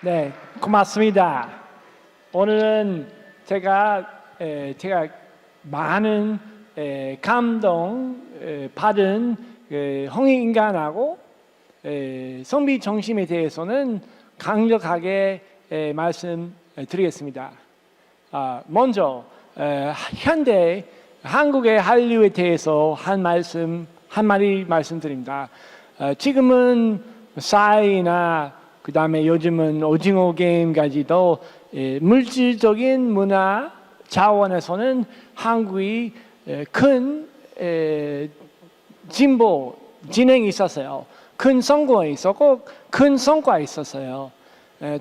네, 고맙습니다. 오늘은 제가 많은 감동 받은 홍익인간하고 선비 정신에 대해서는 강력하게 말씀드리겠습니다. 먼저 현대 한국의 한류에 대해서 한 마디 말씀드립니다. 지금은 싸이나 그 다음에 요즘은 오징어 게임까지도 물질적인 문화 차원에서는 한국이 큰 진행이 있었어요. 큰 성공이 있었고 큰 성과가 있었어요.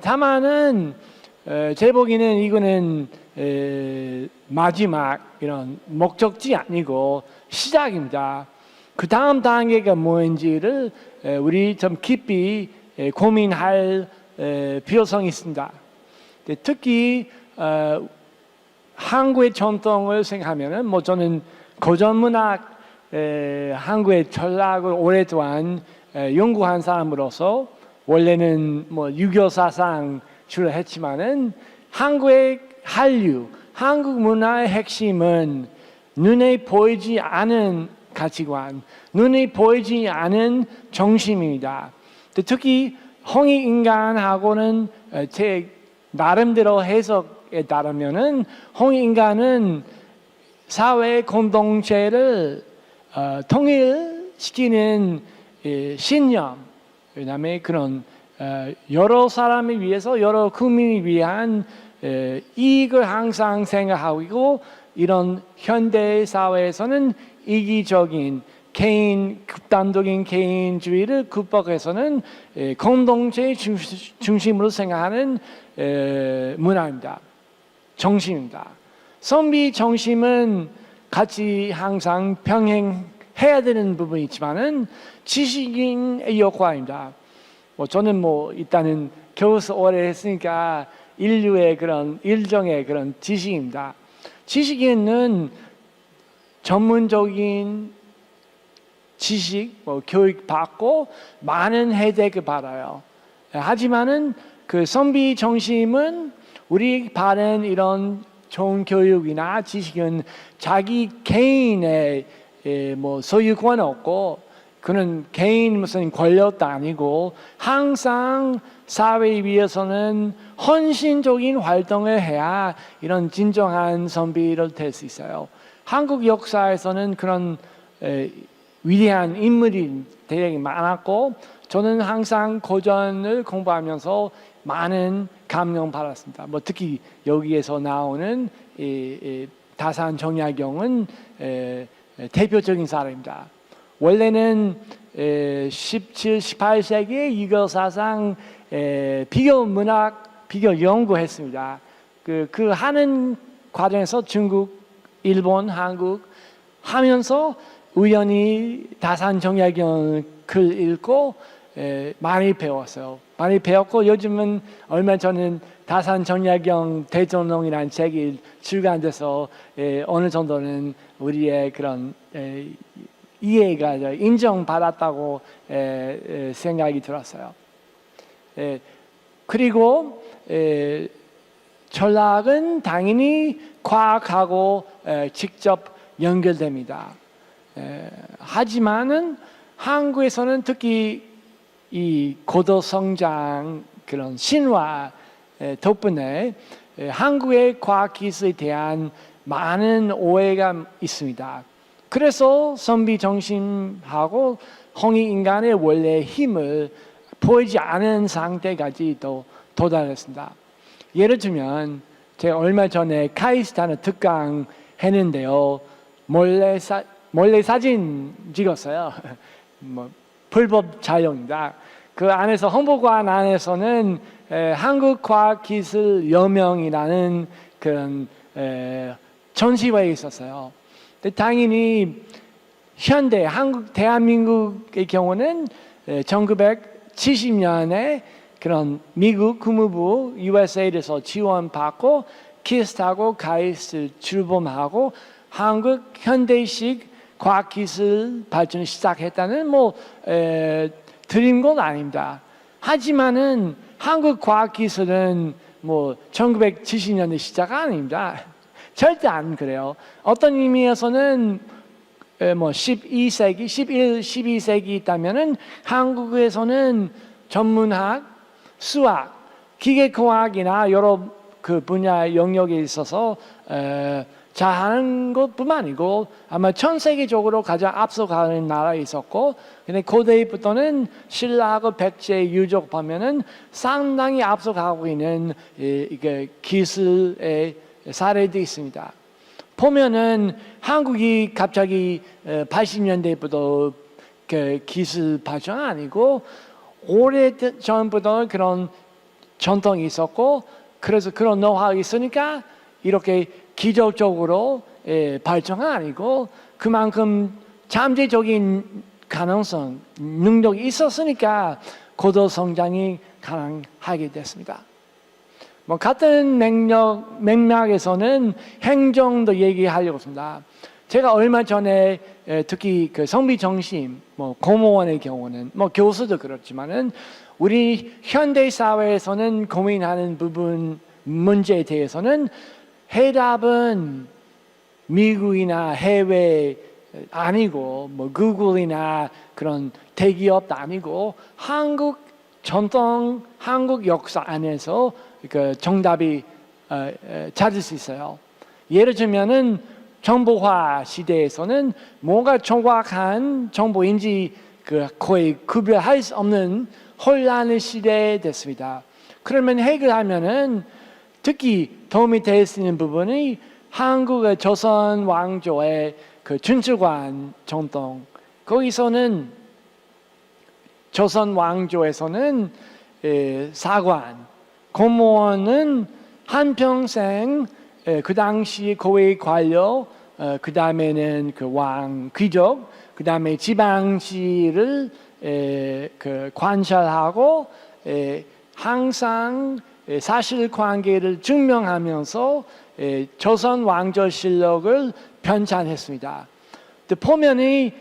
다만은 제 보기에는 이거는 마지막 이런 목적지 아니고 시작입니다. 그 다음 단계가 뭔지를 우리 좀 깊이 고민할 필요성이 있습니다. 특히 한국의 전통을 생각하면은 저는 고전 문학 한국의 전락을 오랫동안 연구한 사람으로서 원래는 6.25 사상 주로 했지만은 한국의 한류, 한국 문화의 핵심은 눈에 보이지 않은 가치관, 눈에 보이지 않은 정신입니다. 특히 홍익인간하고는 제 나름대로 해석에 따르면은 홍익인간은 사회 공동체를 통일시키는 신념, 그다음에 그런 여러 사람을 위해서 여러 국민을 위한 이익을 항상 생각하고 이런 현대 사회에서는 이기적인 극단적인 개인주의를 극복해서는 공동체의 중심으로 생각하는 문화입니다. 정신입니다. 선비 정신은 같이 항상 병행해야 되는 부분이 있지만은 지식인의 역할입니다. 저는 일단은 교수 오래 했으니까 인류의 그런 일종의 그런 지식입니다. 지식인은 전문적인 지식, 교육 받고 많은 혜택을 받아요. 하지만은 그 선비 정신은 우리 받은 이런 좋은 교육이나 지식은 자기 개인의 소유권 없고 그는 개인 무슨 권력도 아니고 항상 사회에 위해서는 헌신적인 활동을 해야 이런 진정한 선비를 될 수 있어요. 한국 역사에서는 그런 위대한 인물이 되게 많았고 저는 항상 고전을 공부하면서 많은 감명 받았습니다. 특히 여기에서 나오는 다산 정약용은 대표적인 사람입니다. 원래는 17, 18세기에 유교 사상 비교 문학, 비교 연구했습니다. 그 하는 과정에서 중국, 일본, 한국 하면서 우연히 다산 정약용 글 읽고 많이 배웠어요. 많이 배웠고 요즘은 얼마 전에 다산 정약용 대전론이라는 책이 출간돼서 어느 정도는 우리의 그런 이해가 인정받았다고 생각이 들었어요. 그리고 전락은 당연히 과학하고 직접 연결됩니다. 하지만은 한국에서는 특히 이 고도 성장 그런 신화 덕분에 한국의 과학 기술에 대한 많은 오해가 있습니다. 그래서 선비 정신하고 홍익인간의 원래 힘을 보이지 않은 상태까지 도달했습니다. 예를 들면 제가 얼마 전에 카이스타는 특강 했는데요. 몰래 사진 찍었어요. 불법 촬영입니다. 그 안에서 홍보관 안에서는 한국과학기술여명이라는 그런 전시회가 있었어요. 당연히 현대 대한민국의 경우는 1970년에 그런 미국 국무부 USA에서 지원받고 키스트하고 가이스 출범하고 한국 현대식 과학기술 발전을 시작했다는 드린 건 아닙니다. 하지만은 한국 과학기술은 뭐 1970년대 시작 아닙니다. 절대 안 그래요. 어떤 의미에서는 뭐 12세기, 12세기 있다면은 한국에서는 전문학, 수학, 기계공학이나 여러 그 분야 영역에 있어서 잘하는 것뿐만 아니고 아마 전 세계적으로 가장 앞서가는 나라에 있었고, 근데 고대부터는 신라하고 백제 유적 보면은 상당히 앞서가고 있는 이게 기술의 사례도 있습니다. 보면은 한국이 갑자기 80년대부터 그 기술 발전 아니고 오래 전부터 그런 전통이 있었고, 그래서 그런 노하우가 있으니까 이렇게 기적적으로 발전은 아니고 그만큼 잠재적인 가능성, 능력이 있었으니까 고도 성장이 가능하게 됐습니다. 뭐 같은 맥락에서는 행정도 얘기하려고 합니다. 제가 얼마 전에 특히 그 성비정신, 뭐 공무원의 경우는 뭐 교수도 그렇지만은 우리 현대 사회에서는 고민하는 부분 문제에 대해서는 해답은 미국이나 해외 아니고 뭐 구글이나 그런 대기업도 아니고 한국 전통, 한국 역사 안에서 그 정답이 찾을 수 있어요. 예를 들면은 정보화 시대에서는 뭔가 정확한 정보인지 그 거의 구별할 수 없는 혼란의 시대에 됐습니다. 그러면 해결하면은 특히 도움이 될 수 있는 부분이 한국의 조선 왕조의 그 춘추관 정통, 거기서는 조선 왕조에서는 사관, 공무원은 한평생 그 당시 고위 관료, 그 다음에는 그 왕, 귀족, 그 다음에 지방시를 그 관찰하고 항상 사실관계를 증명하면서 조선 왕조실록을 편찬했습니다. 보면이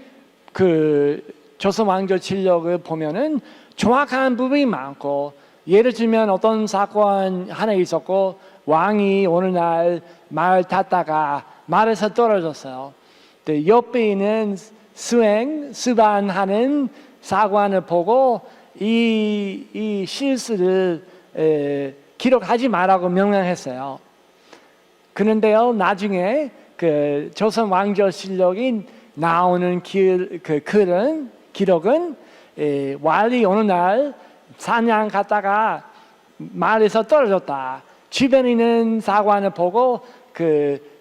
그 조선 왕조실록을 보면은 정확한 부분이 많고, 예를 들면 어떤 사건 하나 있었고 왕이 어느 날 말 탔다가 말에서 떨어졌어요. 옆에 있는 수반하는 사관을 보고 이 실수를 기록하지 말라고 명령했어요. 그런데요, 나중에 그 조선 왕조실록이 나오는 기록은 왕이 어느 날 사냥 갔다가 말에서 떨어졌다. 주변에 있는 사관을 보고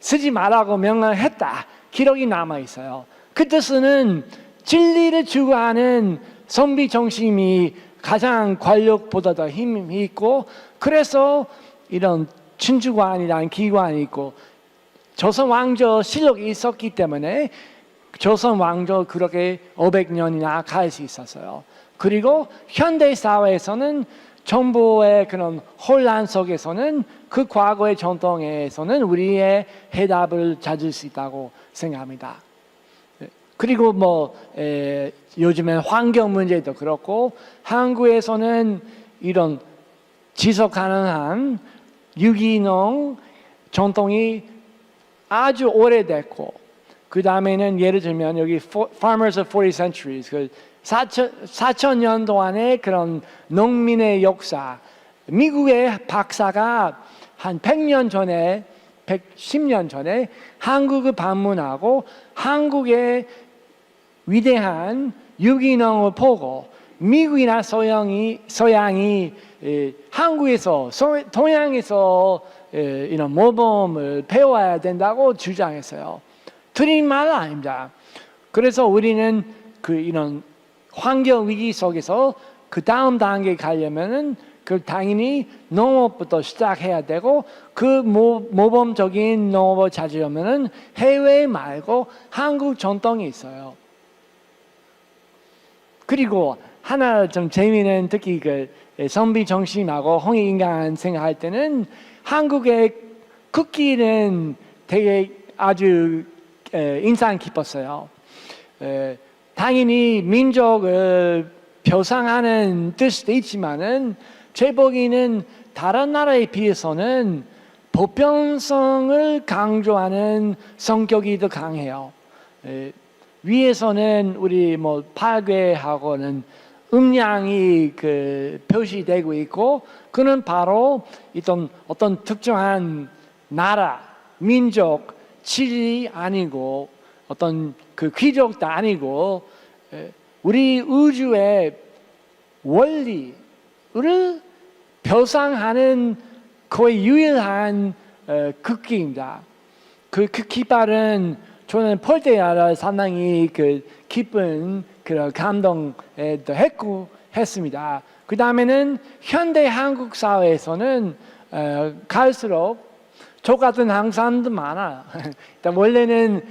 쓰지 말라고 명령했다. 기록이 남아 있어요. 그 뜻은 진리를 추구하는 선비 정신이 가장 권력보다 더 힘이 있고, 그래서 이런 춘추관이라는 기관이 있고 조선 왕조 실록이 있었기 때문에 조선 왕조 그렇게 500년이나 갈 수 있었어요. 그리고 현대 사회에서는 정보의 그런 혼란 속에서는 그 과거의 전통에서는 우리의 해답을 찾을 수 있다고 생각합니다. 그리고 뭐 요즘엔 환경 문제도 그렇고, 한국에서는 이런 지속 가능한 유기농 전통이 아주 오래됐고, 그 다음에는 예를 들면 여기 Farmers of 40 Centuries, 그 4,000년 동안의 그런 농민의 역사, 미국의 박사가 한 100년 전에 110년 전에 한국을 방문하고 한국의 위대한 유기농을 보고 미국이나 서양이 한국에서 동양에서 이런 모범을 배워야 된다고 주장했어요. 틀린 말 아닙니다. 그래서 우리는 이런 환경 위기 속에서 그 다음 단계에 가려면은 당연히 농업부터 시작해야 되고, 그 모범적인 농업을 찾으려면은 해외 말고 한국 전통이 있어요. 그리고 하나 좀 재미있는, 특히 그 선비 정신하고 홍익인간 생각할 때는 한국의 국기는 되게 아주 인상 깊었어요. 당연히 민족을 표상하는 뜻도 있지만은 제복이는 다른 나라에 비해서는 보편성을 강조하는 성격이 더 강해요. 위에서는 우리 뭐 팔괘하고는 음양이 표시되고 있고, 그는 바로 어떤 특정한 나라, 민족, 질이 아니고 어떤 귀족도 아니고 우리 우주의 원리를 표상하는 거의 유일한 국기입니다. 그 깃발은 저는 볼 때마다 상당히 기쁜 그런 감동도 했고 했습니다. 그 다음에는 현대 한국 사회에서는 갈수록 저 같은 한국 사람도 많아요. 일단 원래는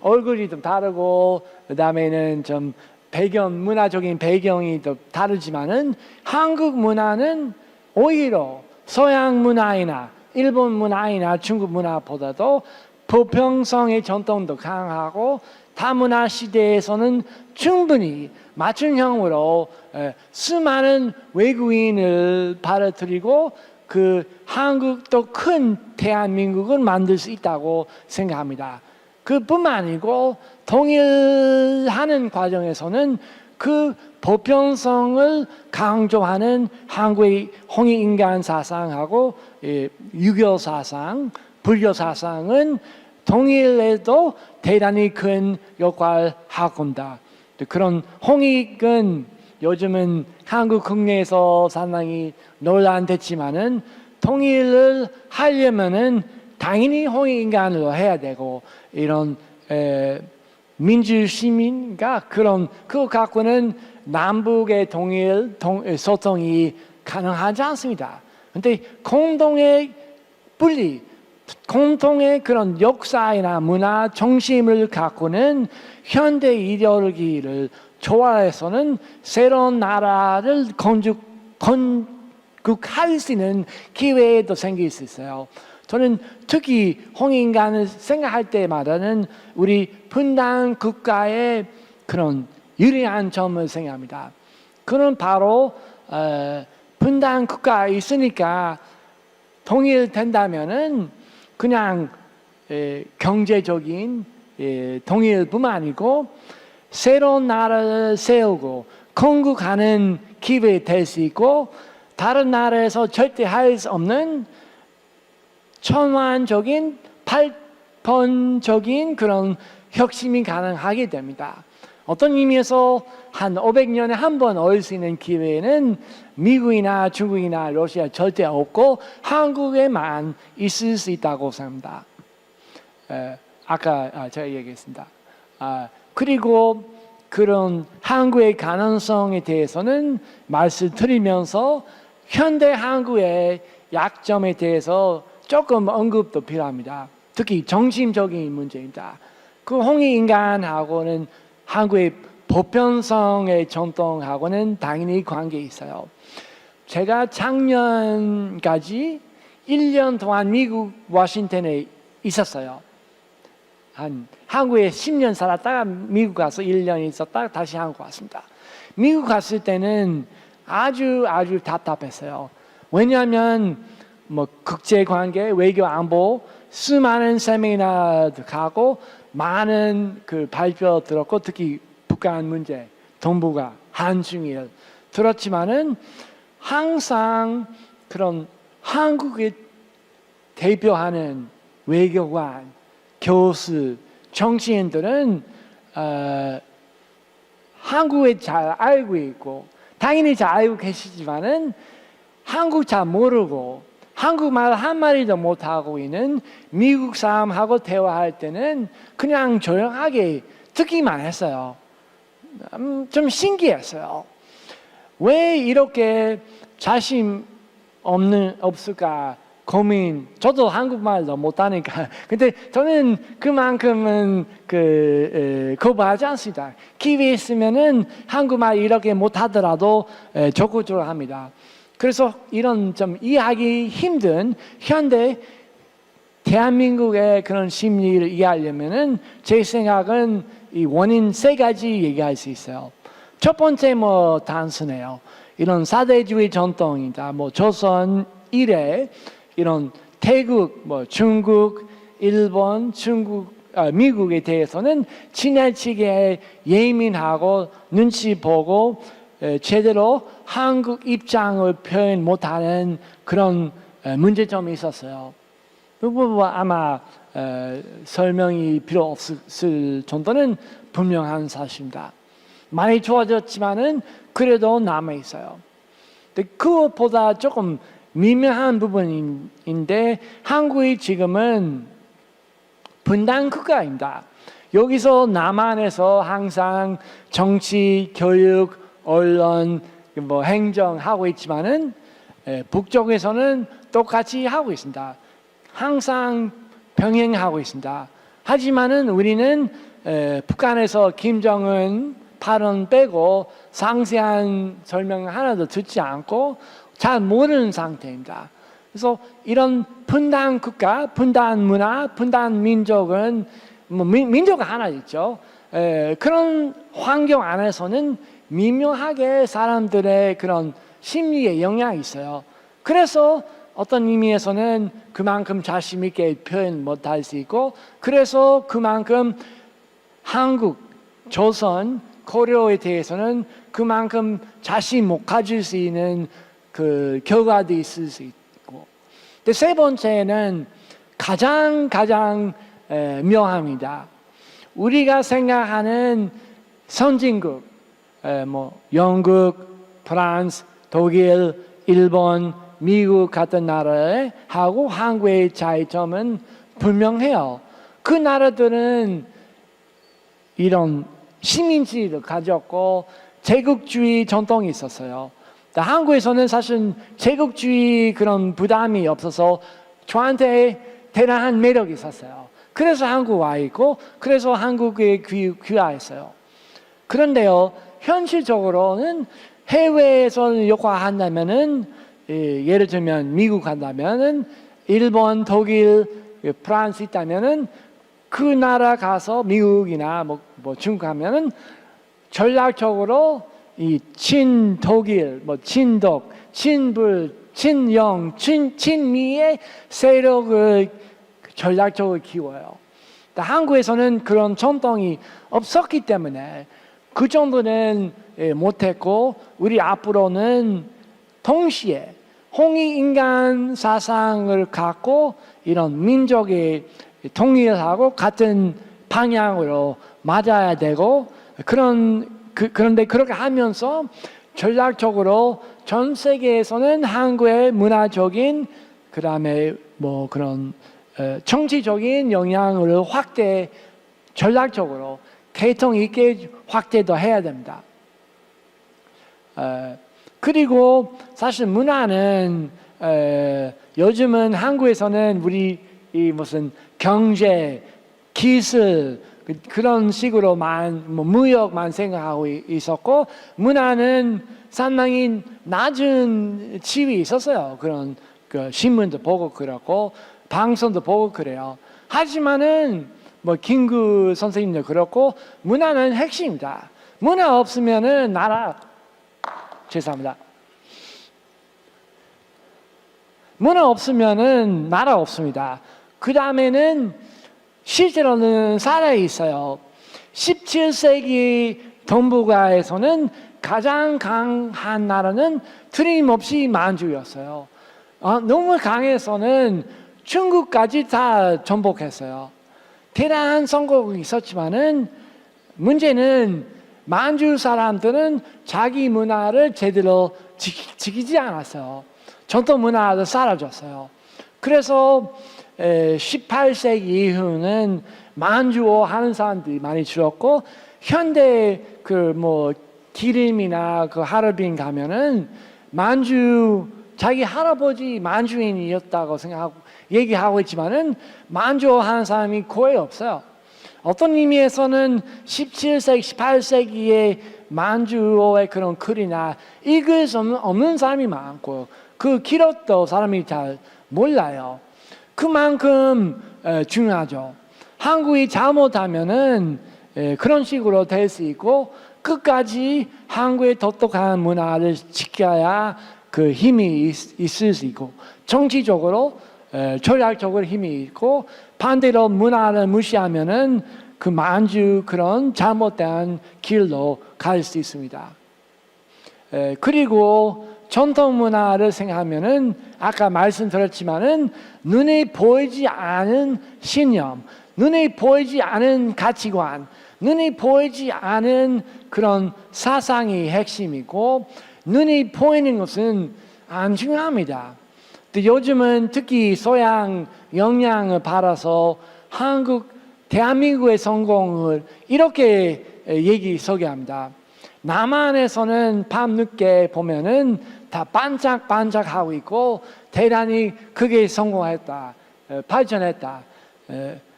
얼굴이 좀 다르고, 그 다음에는 좀 문화적인 배경이 좀 다르지만은 한국 문화는 오히려 서양 문화이나 일본 문화이나 중국 문화보다도 보편성의 전통도 강하고, 다문화 시대에서는 충분히 맞춤형으로 수많은 외국인을 받아들이고 한국도 큰 대한민국을 만들 수 있다고 생각합니다. 그뿐만 아니고 통일하는 과정에서는 그 보편성을 강조하는 한국의 홍익인간 사상하고 유교 사상, 불교 사상은 통일에도 대단히 큰 역할을 하고 있다. 그런 홍익은 요즘은 한국 국내에서 상당히 논란됐지만은 통일을 하려면은 당연히 홍익인간으로 해야 되고, 이런 민주시민과 그거 갖고는 남북의 통일, 소통이 가능하지 않습니다. 근데 공동의 분리, 공통의 그런 역사이나 문화 중심을 갖고는 현대 이데올로기를 조화해서는 새로운 나라를 건국할 수 있는 기회도 생길 수 있어요. 저는 특히 홍익인간을 생각할 때마다는 우리 분단 국가의 그런 유리한 점을 생각합니다. 그는 바로 분단 국가에 있으니까 통일된다면은 그냥 경제적인 통일뿐만 아니고 새로운 나라를 세우고 건국하는 기회 될 수 있고, 다른 나라에서 절대 할 수 없는 천완적인 발전적인 그런 혁신이 가능하게 됩니다. 어떤 의미에서 한 500년에 한 번 얻을 수 있는 기회는 미국이나 중국이나 러시아 절대 없고 한국에만 있을 수 있다고 생각합니다. 아까 제가 얘기했습니다. 그리고 그런 한국의 가능성에 대해서는 말씀드리면서 현대 한국의 약점에 대해서 조금 언급도 필요합니다. 특히 정신적인 문제입니다. 그 홍익인간하고는 한국의 보편성의 전통하고는 당연히 관계 있어요. 제가 작년까지 1년 동안 미국 워싱턴에 있었어요. 한국에 10년 살았다가 미국 가서 1년 있었다가 다시 한국 왔습니다. 미국 갔을 때는 아주 답답했어요. 왜냐하면 뭐 국제관계, 외교 안보 수많은 세미나도 가고 많은 발표 들었고, 특히 북한 문제, 동북아, 한중일 들었지만은 항상 그런 한국을 대표하는 외교관, 교수, 정치인들은 한국에 잘 알고 있고 당연히 잘 알고 계시지만은 한국 잘 모르고 한국말 한마디도 못하고 있는 미국 사람하고 대화할 때는 그냥 조용하게 듣기만 했어요. 좀 신기했어요. 왜 이렇게 자신 없을까 고민. 저도 한국말도 못하니까. 근데 저는 그만큼은 거부하지 않습니다. 기회 있으면은 한국말 이렇게 못하더라도 적극적으로 합니다. 그래서 이런 좀 이해하기 힘든 현대 대한민국의 그런 심리를 이해하려면은 제 생각은 이 원인 3가지 얘기할 수 있어요. 첫 번째 단순해요. 이런 사대주의 전통이다. 뭐 조선 이래 이런 태국, 뭐 중국, 일본, 미국에 대해서는 지나치게 예민하고 눈치 보고 제대로 한국 입장을 표현 못하는 그런 문제점이 있었어요. 그 부분 아마 설명이 필요 없을 정도는 분명한 사실입니다. 많이 좋아졌지만은 그래도 남아 있어요. 그것보다 조금 미묘한 부분인데 한국이 지금은 분단 국가입니다. 여기서 남한에서 항상 정치, 교육, 언론, 뭐 행정 하고 있지만은 북쪽에서는 똑같이 하고 있습니다. 항상 병행하고 있습니다. 하지만은 우리는 북한에서 김정은 발언 빼고 상세한 설명 하나도 듣지 않고 잘 모르는 상태입니다. 그래서 이런 분단 국가, 분단 문화, 분단 민족은 뭐 민족 하나 있죠. 그런 환경 안에서는 미묘하게 사람들의 그런 심리에 영향이 있어요. 그래서 어떤 의미에서는 그만큼 자신 있게 표현 못할 수 있고, 그래서 그만큼 한국, 조선, 고려에 대해서는 그만큼 자신 못 가질 수 있는 그 결과도 있을 수 있고. 근데 세 번째는 가장 묘합니다. 우리가 생각하는 선진국, 뭐 영국, 프랑스, 독일, 일본, 미국 같은 나라에 하고 한국의 차이점은 분명해요. 그 나라들은 이런 시민주의를 가졌고 제국주의 전통이 있었어요. 한국에서는 사실 제국주의 그런 부담이 없어서 저한테 대단한 매력이 있었어요. 그래서 한국 와 있고, 그래서 한국에 귀화했어요. 그런데요, 현실적으로는 해외에서 역할한다면은, 예를 들면 미국 간다면은, 일본, 독일, 프랑스 있다면은 그 나라 가서 미국이나 뭐 중국 가면은 전략적으로 이 친독일, 뭐 친독, 친불, 친영, 친미의 세력을 전략적으로 키워요. 한국에서는 그런 전통이 없었기 때문에 그 정도는 못했고, 우리 앞으로는 동시에 홍익인간 사상을 갖고 이런 민족의 통일하고 같은 방향으로 맞아야 되고, 그런데 그렇게 하면서 전략적으로 전 세계에서는 한국의 문화적인, 그 다음에 뭐 그런 정치적인 영향을 전략적으로 계통 있게 확대도 해야 됩니다. 그리고 사실 문화는 요즘은 한국에서는 우리 이 무슨 경제, 기술 그런 식으로만 무역만 생각하고 있었고, 문화는 상당히 낮은 지위 있었어요. 그런 신문도 보고 그렇고 방송도 보고 그래요. 하지만은 뭐 김구 선생님도 그렇고 문화는 핵심이다. 문화 없으면은 죄송합니다. 문화 없으면은 나라 없습니다. 그 다음에는 실제로는 살아 있어요. 17세기 동북아에서는 가장 강한 나라는 틀림없이 만주였어요. 너무 강해서는 중국까지 다 정복했어요. 대단한 성공이 있었지만은 문제는 만주 사람들은 자기 문화를 제대로 지키지 않았어요. 전통 문화도 사라졌어요. 그래서 18세기 이후는 만주어 하는 사람들이 많이 줄었고, 현대 기림이나 하얼빈 가면은 자기 할아버지 만주인이었다고 생각하고 얘기하고 있지만은 만주어 하는 사람이 거의 없어요. 어떤 의미에서는 17세기, 18세기에 만주어의 그런 글이나 읽을 수 없는 사람이 많고, 그 기록도 사람이 잘 몰라요. 그만큼 중요하죠. 한국이 잘못하면은 그런 식으로 될 수 있고, 끝까지 한국의 독특한 문화를 지켜야 그 힘이 있을 수 있고, 정치적으로, 전략적으로 힘이 있고, 반대로 문화를 무시하면은 그 만주 그런 잘못된 길로 갈 수 있습니다. 그리고 전통 문화를 생각하면은 아까 말씀드렸지만은 눈에 보이지 않은 신념, 눈에 보이지 않은 가치관, 눈에 보이지 않은 그런 사상이 핵심이고, 눈에 보이는 것은 안 중요합니다. 요즘은 특히 소양 영향을 받아서 대한민국의 성공을 이렇게 소개합니다. 남한에서는 밤늦게 보면은 다 반짝반짝하고 있고 대단히 크게 성공했다, 발전했다.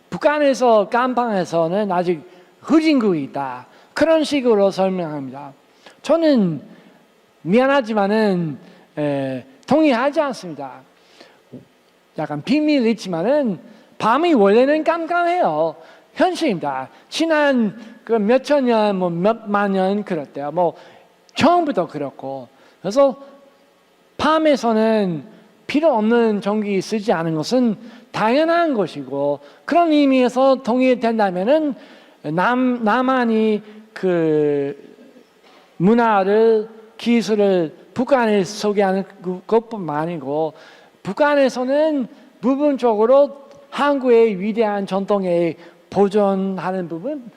북한에서 깜방에서는 아직 후진국이 있다. 그런 식으로 설명합니다. 저는 미안하지만은 동의하지 않습니다. 약간 비밀이 있지만은 밤이 원래는 깜깜해요. 현실입니다. 지난 그 몇천 년, 몇만 년 그랬대요. 처음부터 그렇고. 그래서 밤에서는 필요 없는 전기 쓰지 않은 것은 당연한 것이고, 그런 의미에서 동의된다면은 남한이 그 문화를, 기술을 북한에 소개하는 것뿐만 아니고, 북한에서는 부분적으로 한국의 위대한 전통에 보존하는 부분,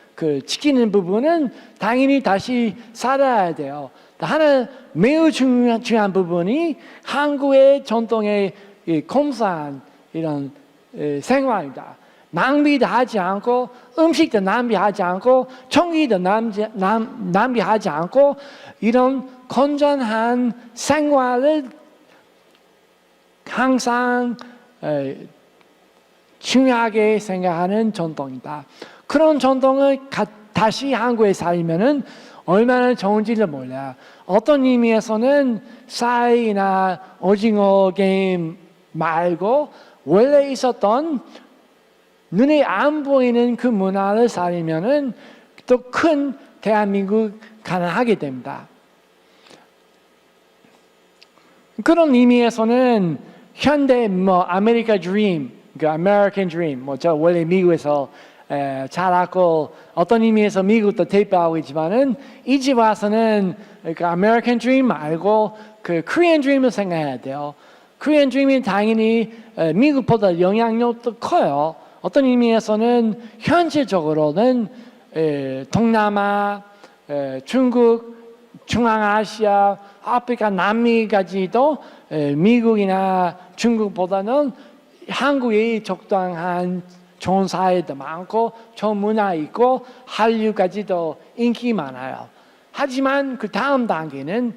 지키는 부분은 당연히 다시 살아야 돼요. 하나 매우 중요한 부분이 한국의 전통의 검소한 이런 생활입니다. 낭비도 하지 않고, 음식도 낭비하지 않고, 전기도 낭비하지 않고, 이런 건전한 생활을 항상 중요하게 생각하는 전통이다. 그런 전통을 다시 한국에 살면은 얼마나 좋은지를 몰라요. 어떤 의미에서는 쌀이나 오징어 게임 말고 원래 있었던 눈에 안 보이는 그 문화를 살면은 또 큰 대한민국 가능하게 됩니다. 그런 의미에서는 현대 아메리카 드림, 그 American Dream, 저 원래 미국에서 자랐고 어떤 의미에서 미국도 대표하고 있지만은 이 집 와서는 그 American Dream 말고 그 Korean Dream을 생각해야 돼요. Korean Dream이 당연히 미국보다 영향력도 커요. 어떤 의미에서는 현실적으로는 동남아, 중국, 중앙아시아, 아프리카, 남미까지도 미국이나 중국보다는 한국이 적당한 좋은 사회도 많고 좋은 문화 있고 한류까지도 인기 많아요. 하지만 그 다음 단계는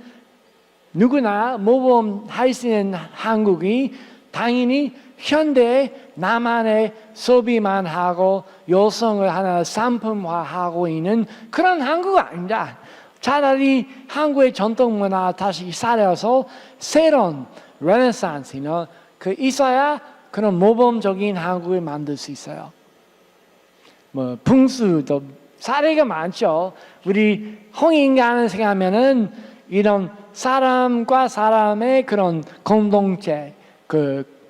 누구나 모범할 수 있는 한국이 당연히 현대 남한의 소비만 하고 여성을 하나 상품화하고 있는 그런 한국은 아닙니다. 차라리 한국의 전통 문화 다시 살려서 새로운 레네상스는 있어야 그런 모범적인 한국을 만들 수 있어요. 풍수도 사례가 많죠. 우리 홍익인간을 생각하면은 이런 사람과 사람의 그런 공동체,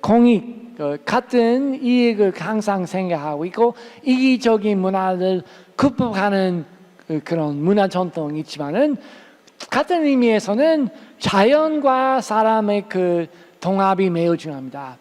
공익, 같은 이익을 항상 생각하고 있고 이기적인 문화를 극복하는 그런 문화 전통이 있지만은 같은 의미에서는 자연과 사람의 동합이 매우 중요합니다.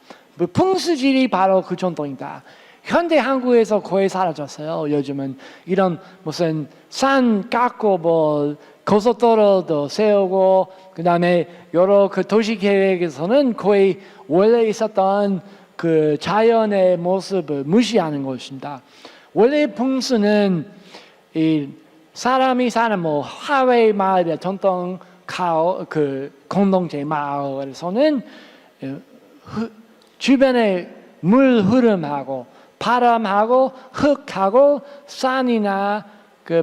풍수질이 바로 그 전통이다. 현대 한국에서 거의 사라졌어요. 요즘은 이런 무슨 산 깎고 고속도로도 세우고 그다음에 여러 도시 계획에서는 거의 원래 있었던 그 자연의 모습을 무시하는 것입니다. 원래 풍수는 이 사람이 사는 하웨이 마을의 전통 공동체 마을에서는 주변에 물 흐름하고 바람하고 흙하고 산이나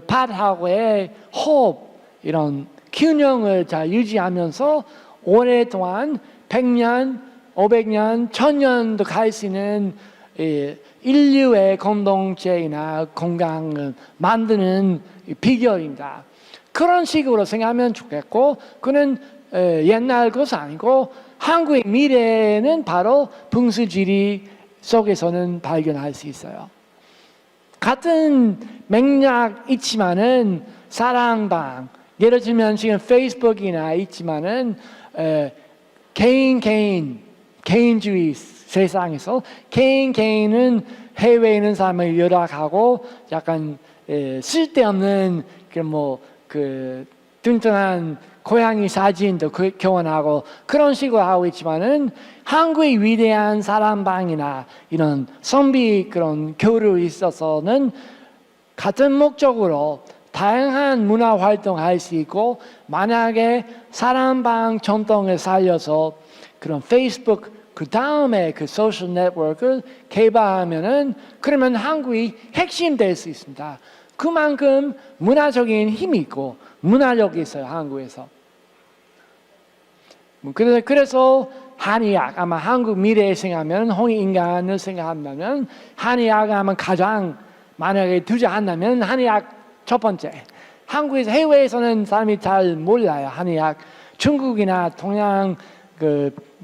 밭하고의 호흡 이런 균형을 잘 유지하면서 오랫동안 100년, 500년, 1000년도 갈 수 있는 인류의 공동체나 건강을 만드는 비결입니다. 그런 식으로 생각하면 좋겠고, 그는 옛날 것이 아니고 한국의 미래는 바로 풍수지리 속에서는 발견할 수 있어요. 같은 맥락 있지만은 사랑방, 예를 들면 지금 페이스북이나 있지만은 개인주의 세상에서 개인은 해외에 있는 사람을 연락하고 약간 쓸데없는 그 뚱뚱한 고양이 사진도 교환하고 그런 식으로 하고 있지만은 한국의 위대한 사랑방이나 이런 선비 그런 교류에 있어서는 같은 목적으로 다양한 문화 활동할 수 있고, 만약에 사랑방 전통을 살려서 그런 페이스북 그 다음에 그 소셜 네트워크를 개발하면은 그러면 한국이 핵심 될 수 있습니다. 그만큼 문화적인 힘이 있고 문화력이 있어요, 한국에서. 그래서 한의학, 아마 한국 미래에 생각하면 홍익인간을 생각하면 한의학을 하면 가장 만약에 투자한다면 한의학 첫 번째. 한국에서 해외에서는 사람이 잘 몰라요, 한의학. 중국이나 동양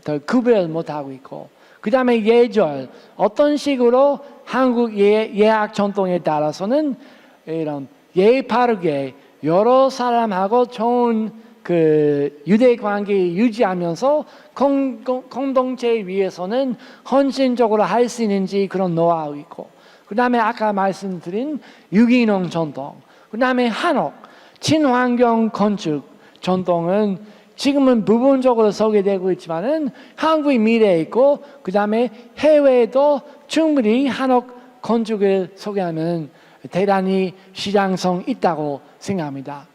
더 구별 못하고 있고, 그 다음에 예절, 어떤 식으로 한국 예학 전통에 따라서는 이런 예의 바르게 여러 사람하고 좋은 그 유대 관계 유지하면서 공동체 위해서는 헌신적으로 할 수 있는지 그런 노하우 있고, 그 다음에 아까 말씀드린 유기농 전통, 그 다음에 한옥, 친환경 건축 전통은 지금은 부분적으로 소개되고 있지만은 한국의 미래에 있고, 그 다음에 해외에도 충분히 한옥 건축을 소개하면 대단히 시장성 있다고 생각합니다.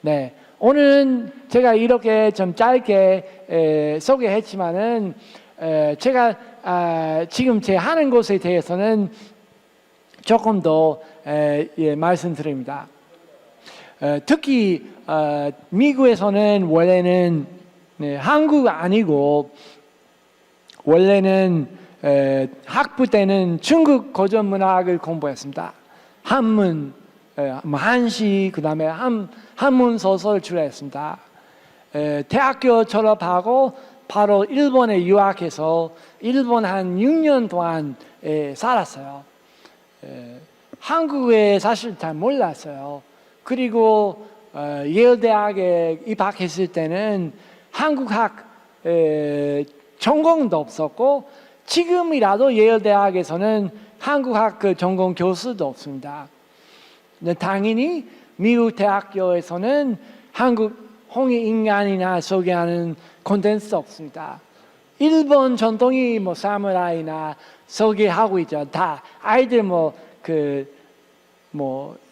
네, 오늘은 제가 이렇게 좀 짧게 소개했지만은 제가 지금 제 하는 것에 대해서는 조금 더 말씀드립니다. 특히 미국에서는 원래는 한국 아니고 원래는 학부 때는 중국 고전 문학을 공부했습니다. 한문, 한시, 그 다음에 한문 소설 출했습니다. 대학교 졸업하고 바로 일본에 유학해서 일본 한 6년 동안 살았어요. 한국에 사실 잘 몰랐어요. 그리고 예일대학에 입학했을 때는 한국학 전공도 없었고, 지금이라도 예일대학에서는 한국학 그 전공 교수도 없습니다. 당연히 미국 대학교에서는 한국 홍익인간이나 소개하는 콘텐츠 없습니다. 일본 전통이 사무라이나 소개하고 있죠. 다 아이들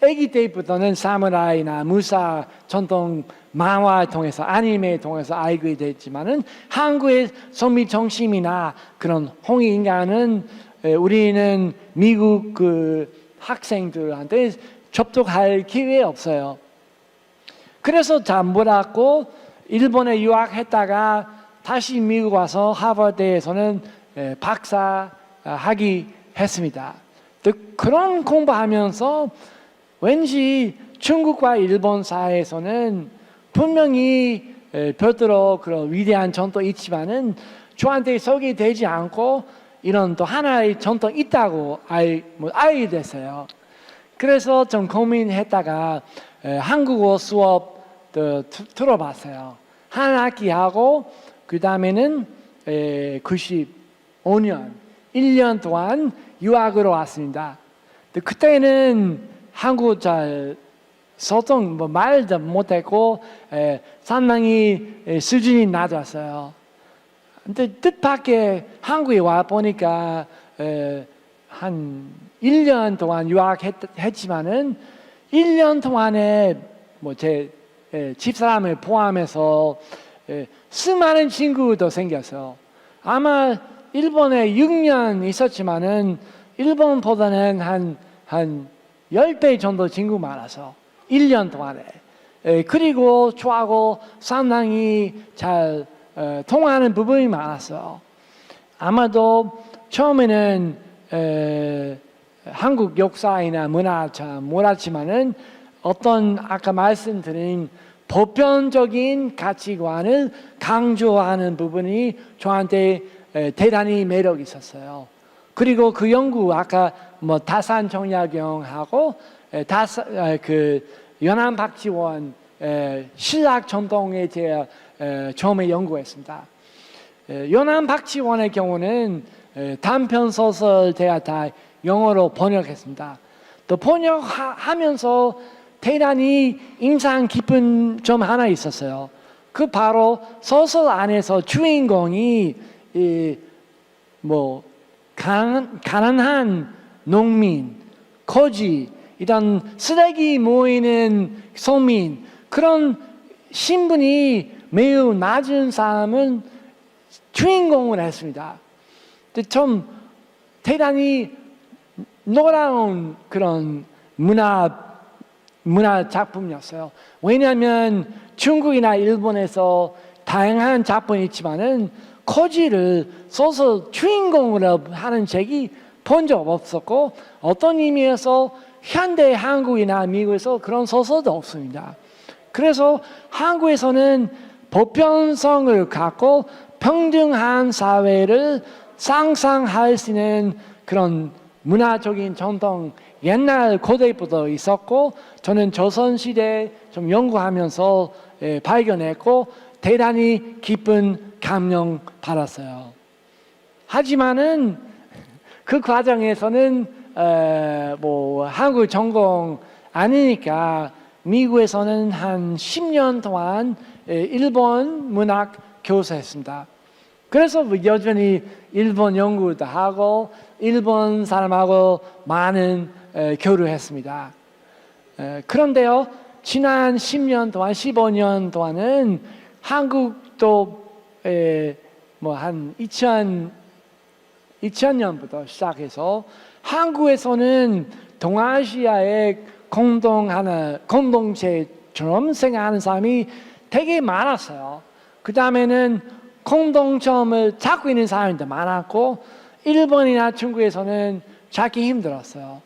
아기 때부터는 사무라이나 무사 전통 만화 통해서 아니메 통해서 알게 됐지만은 한국의 선비 정신이나 그런 홍익인간은 우리는 미국 그 학생들한테 접촉할 기회 없어요. 그래서 잘 몰랐고 일본에 유학했다가 다시 미국 와서 하버드에서는 박사 학위 했습니다. 그런 공부하면서 왠지 중국과 일본 사이에서는 분명히 별도로 그런 위대한 전통이 있지만은 저한테 소개되지 않고 이런 또 하나의 전통이 있다고 알게 됐어요. 그래서 좀 고민했다가 한국어 수업도 들어봤어요. 한 학기 하고 그 다음에는 95년 1년 동안 유학으로 왔습니다. 그때는 한국 잘 소통 말도 못했고 상당히 수준이 낮았어요. 근데 뜻밖의 한국에 와 보니까 한 1년 동안 유학했지만은 1년 동안에 제 집사람을 포함해서 수많은 친구도 생겼어요. 아마 일본에 6년 있었지만은 일본보다는 한 10배 정도 친구 많아서 1년 동안에. 그리고 저하고 상당히 잘 통하는 부분이 많았어요. 아마도 처음에는 한국 역사이나 문화 잘 몰랐지만은 어떤 아까 말씀드린 보편적인 가치관을 강조하는 부분이 저한테 대단히 매력이 있었어요. 그리고 그 연구 아까 뭐 다산 정약용하고 그 연암박지원 신락 전통에 대해 처음에 연구했습니다. 연암박지원의 경우는 단편 소설 제가 다 영어로 번역했습니다. 또 번역하면서 대단히 인상 깊은 점 하나 있었어요. 그 바로 소설 안에서 주인공이 가난한 농민, 거지, 이런 쓰레기 모이는 서민, 그런 신분이 매우 낮은 사람은 주인공을 했습니다. 좀 대단히 놀라운 그런 문화 작품이었어요. 왜냐하면 중국이나 일본에서 다양한 작품이 있지만은 거지를 소설 주인공으로 하는 책이 본 적 없었고, 어떤 의미에서 현대 한국이나 미국에서 그런 소설도 없습니다. 그래서 한국에서는 보편성을 갖고 평등한 사회를 상상할 수 있는 그런 문화적인 전통, 옛날 고대부터 있었고, 저는 조선시대 좀 연구하면서 발견했고 대단히 깊은 감명 받았어요. 하지만은 그 과정에서는 한국 전공 아니니까 미국에서는 한 10년 동안 일본 문학 교수했습니다. 그래서 여전히 일본 연구도 하고 일본 사람하고 많은 교류했습니다. 그런데요, 지난 10년 동안, 15년 동안은 한국도 한 2000년부터 시작해서 한국에서는 동아시아의 공동체처럼 생각하는 사람이 되게 많았어요. 그 다음에는 공동점을 찾고 있는 사람도 많았고, 일본이나 중국에서는 찾기 힘들었어요.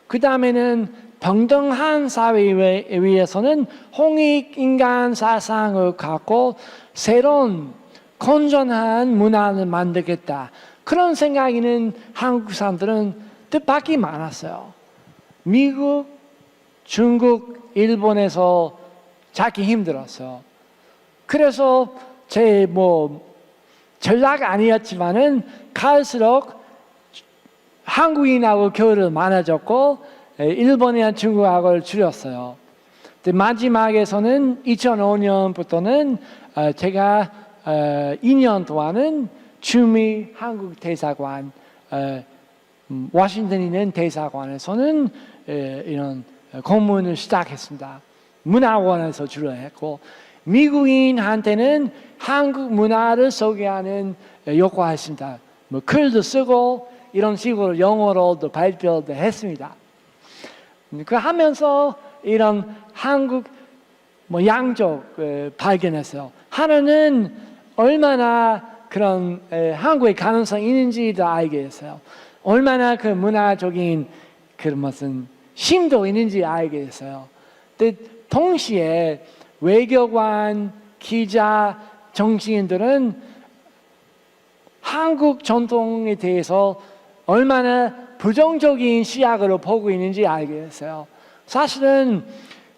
그 다음에는 평등한 사회에 위해서는 홍익인간 사상을 갖고 새로운 건전한 문화를 만들겠다, 그런 생각이 있는 한국 사람들은 뜻밖이 많았어요. 미국, 중국, 일본에서 찾기 힘들었어요. 그래서 제 전략 아니었지만은 갈수록 한국인하고 교류를 많아졌고 일본이나 중국하고를 줄였어요. 마지막에서는 2005년부터는 제가 2년 동안은 주미 한국 대사관, 워싱턴에 있는 대사관에서는 이런 공문을 시작했습니다. 문화원에서 주로 했고, 미국인한테는 한국 문화를 소개하는 역할을 했습니다. 글도 쓰고 이런 식으로 영어로도 발표도 했습니다. 그 하면서 이런 한국 양쪽 발견했어요. 하나는 얼마나 그런 한국의 가능성이 있는지도 알게 됐어요. 얼마나 그 문화적인 그런 무슨 심도 있는지 알게 됐어요. 근데 동시에 외교관, 기자, 정치인들은 한국 전통에 대해서 얼마나 부정적인 시각으로 보고 있는지 알게 됐어요. 사실은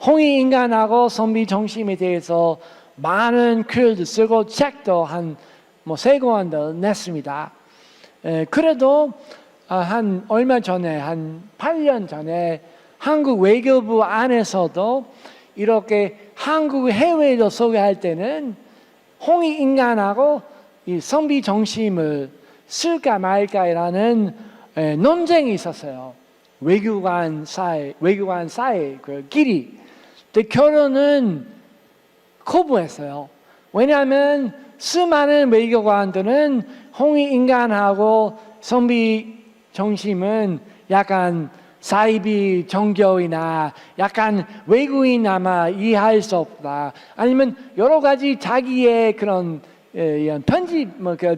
홍익인간하고 선비정신에 대해서 많은 글도 쓰고 책도 한 3권도 냈습니다. 그래도 얼마 전에, 한 8년 전에 한국 외교부 안에서도 이렇게 한국 해외에도 소개할 때는 홍익인간하고 이 선비정신을 쓸까 말까라는 논쟁이 있었어요. 외교관 사이 그 길이. 근데 결론은 거부했어요. 왜냐하면 수많은 외교관들은 홍익인간하고 선비정신은 약간 사이비 종교이나 약간 외국인 아마 이해할 수 없다. 아니면 여러 가지 자기의 그런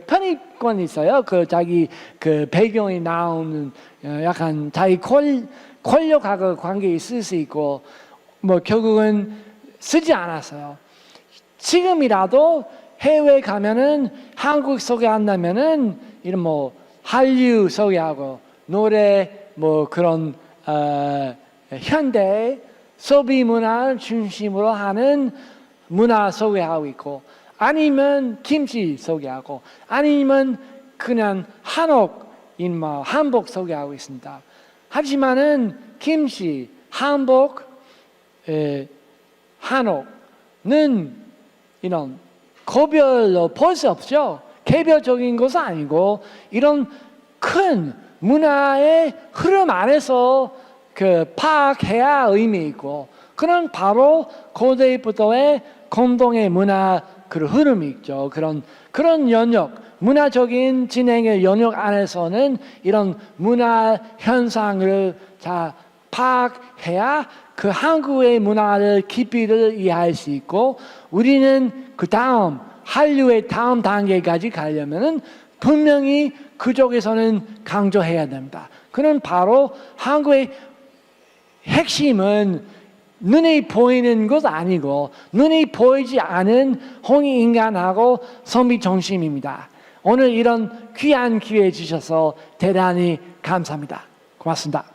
편입권이 있어요. 자기 배경이 나오는 약간 자기 권력하고 관계 있을 수 있고, 뭐 결국은 쓰지 않았어요. 지금이라도 해외 가면은 한국 소개한다면은 이런 뭐 한류 소개하고 노래 뭐 그런 현대 소비 문화를 중심으로 하는 문화 소개하고 있고, 아니면 김치 소개하고, 아니면 그냥 한옥인 뭐 한복 소개하고 있습니다. 하지만은 김치, 한복, 한옥은 이런 고별로 볼 수 없죠. 개별적인 것은 아니고 이런 큰 문화의 흐름 안에서 파악해야 의미 있고, 그런 바로 고대부터의 공동의 문화 흐름이 있죠. 그런 영역, 문화적인 진행의 영역 안에서는 이런 문화 현상을 잘 파악해야 그 한국의 문화를 깊이를 이해할 수 있고, 우리는 그 다음 한류의 다음 단계까지 가려면은 분명히 그쪽에서는 강조해야 됩니다. 그는 바로 한국의 핵심은 눈에 보이는 것 아니고 눈에 보이지 않은 홍익인간하고 선비 중심입니다. 오늘 이런 귀한 기회 주셔서 대단히 감사합니다. 고맙습니다.